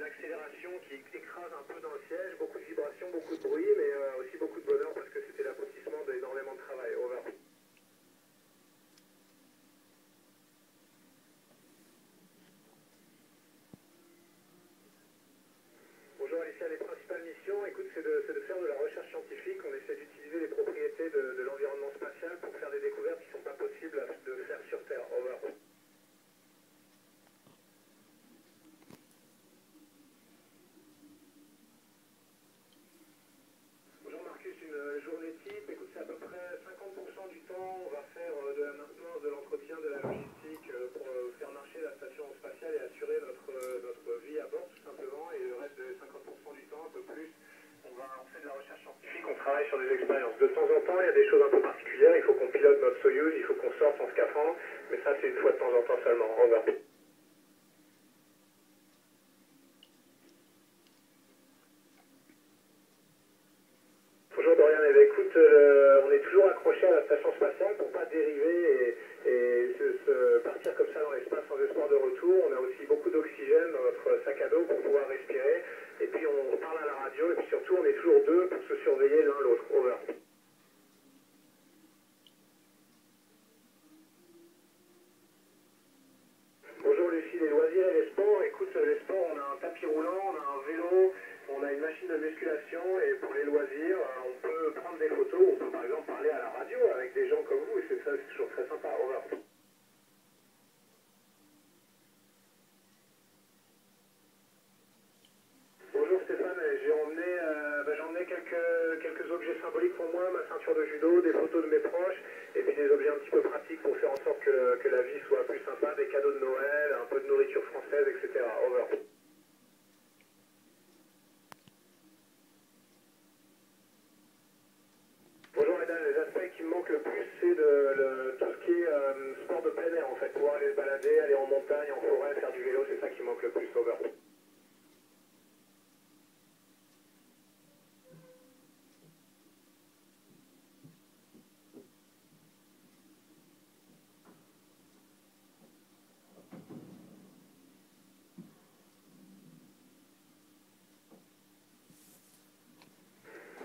accélération qui écrase un peu dans le siège, beaucoup de vibrations, beaucoup de bruit, mais aussi beaucoup de bonheur parce que c'était l'aboutissement d'énormément de travail. Over. Bonjour Alicia, les principales missions, écoute, c'est de faire de la recherche scientifique. On essaie d'utiliser les propriétés de l'environnement spatial pour faire des découvertes qui ne sont pas possibles de faire sur Terre. Over. Bonjour Marcus, une journée type, écoute, c'est à peu près 50% du temps, on va faire de la maintenance, de l'entretien, de la logistique pour faire marcher la station spatiale et assurer notre vie à bord tout simplement, et le reste de 50% du temps, un peu plus, on fait de la recherche scientifique, on travaille sur des expériences. De temps en temps, il y a des choses un peu particulières, il faut qu'on pilote notre Soyuz, il faut qu'on sorte en scaphandre, mais ça c'est une fois de temps en temps seulement. Over. Bonjour Dorian, eh bien, écoute, on est toujours accroché à la station spatiale pour pas dériver et partir comme ça dans l'espace sans espoir de retour. On a aussi beaucoup d'oxygène dans notre sac à dos pour pouvoir respirer. Et puis on parle à la radio et puis surtout on est toujours deux pour se surveiller l'un l'autre. Over. Bonjour Lucie, les loisirs et les sports. Écoute, les sports, on a un tapis roulant, on a un vélo, on a une machine de musculation et pour les loisirs, on peut prendre des photos, on peut par exemple parler à la radio avec des gens comme vous et c'est ça, c'est toujours très sympa. Over. Bonjour Stéphane, j'ai emmené quelques objets symboliques pour moi, ma ceinture de judo, des photos de mes proches, et puis des objets un petit peu pratiques pour faire en sorte que la vie soit plus sympa, des cadeaux de Noël, un peu de nourriture française, etc. Over. Bonjour mesdames, les aspects qui me manquent le plus, c'est tout ce qui est sport de plein air en fait, pouvoir aller se balader, aller en montagne, en forêt, faire du vélo, c'est ça qui manque le plus. Over.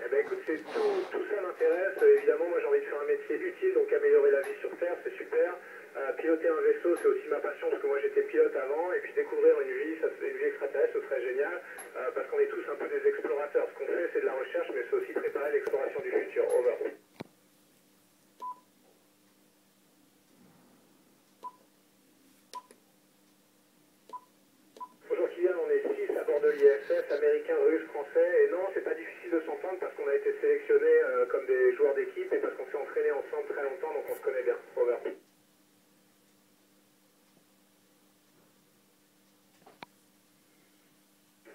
Eh ben écoute, tout ça m'intéresse. Évidemment, moi j'ai envie de faire un métier utile, donc améliorer la vie sur Terre, c'est super. Piloter un vaisseau, c'est aussi ma passion, parce que moi j'étais pilote avant, et puis découvrir une vie extraterrestre, ce serait génial, parce qu'on est tous un peu des explorateurs. Ce qu'on fait, c'est de la recherche, mais c'est aussi préparer l'exploration du futur. Over. Bonjour Kylian, on est 6 à bord de l'ISS, américains, russes, français, et non, c'est pas difficile de s'entendre parce qu'on a été sélectionnés comme des joueurs d'équipe et parce qu'on s'est entraînés ensemble très longtemps, donc on se connaît bien. Over.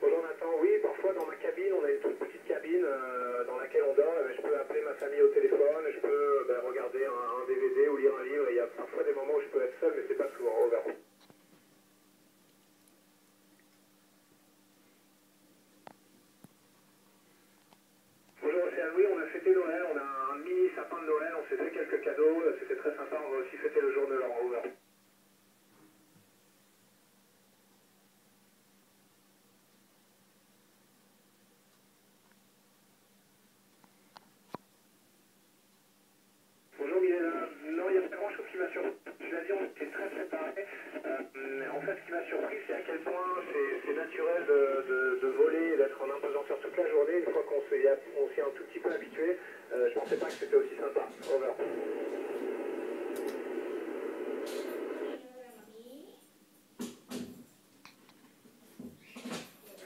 Bonjour Nathan, oui, parfois dans ma cabine, on a une toute petite cabine dans laquelle on dort, je peux appeler ma famille au téléphone, je peux regarder un DVD ou lire un livre, il y a parfois des moments où je peux être seul, mais c'est pas souvent. Over. Bonjour Océane, oui, on a fêté Noël, on a un mini sapin de Noël, on s'est fait quelques cadeaux, c'était très sympa, on va aussi fêter le jour de l'an. Over. Bonjour Milena, non, il n'y a pas grand chose qui m'a surpris. L'avion était très préparé. En fait, ce qui m'a surpris, c'est à quel point c'est naturel de voler et d'être en impesanteur toute la journée. Une fois on s'y est un tout petit peu habitué, je ne pensais pas que c'était aussi sympa. Over.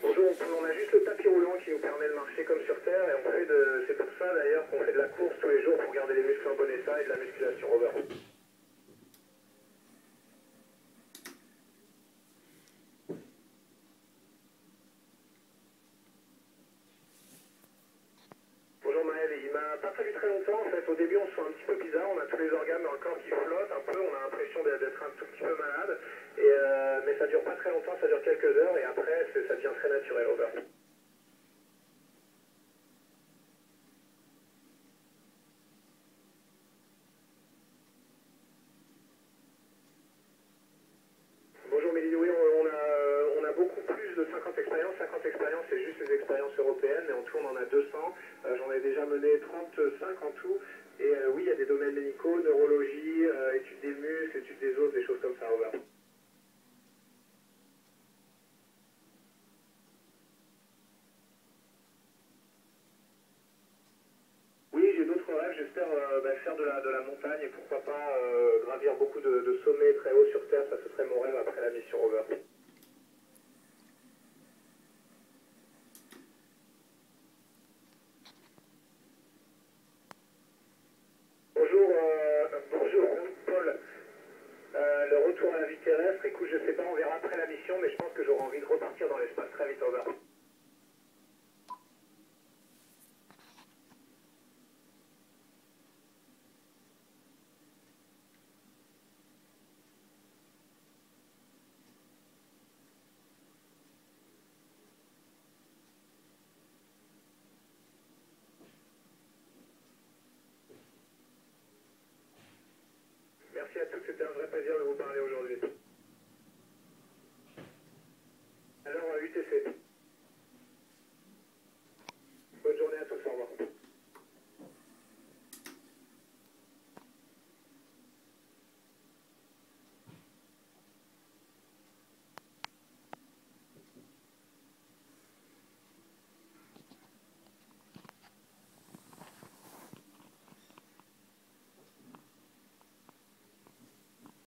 Bonjour, on a juste le tapis roulant qui nous permet de marcher comme sur Terre et c'est pour ça d'ailleurs qu'on fait de la course tous les jours pour garder les muscles en bon état et de la musculation. Over. Bonjour Maël, il m'a pas fallu très longtemps en fait. Au début on se sent un petit peu bizarre, on a tous les organes dans le corps qui flottent un peu, on a l'impression d'être un tout petit peu malade, mais ça dure pas très longtemps, ça dure quelques heures et après ça devient très naturel. Over. Bonjour Mélie, oui, on a beaucoup plus de 50 expériences pourquoi pas gravir beaucoup de sommets très hauts sur Terre, ça ce serait mon rêve après la mission rover. Bonjour, bonjour Paul. Le retour à la vie terrestre, écoute, je sais pas, on verra après la mission, mais je pense que j'aurai envie de repartir dans l'espace très vite, over. Merci à tous, c'était un vrai plaisir de vous parler aujourd'hui.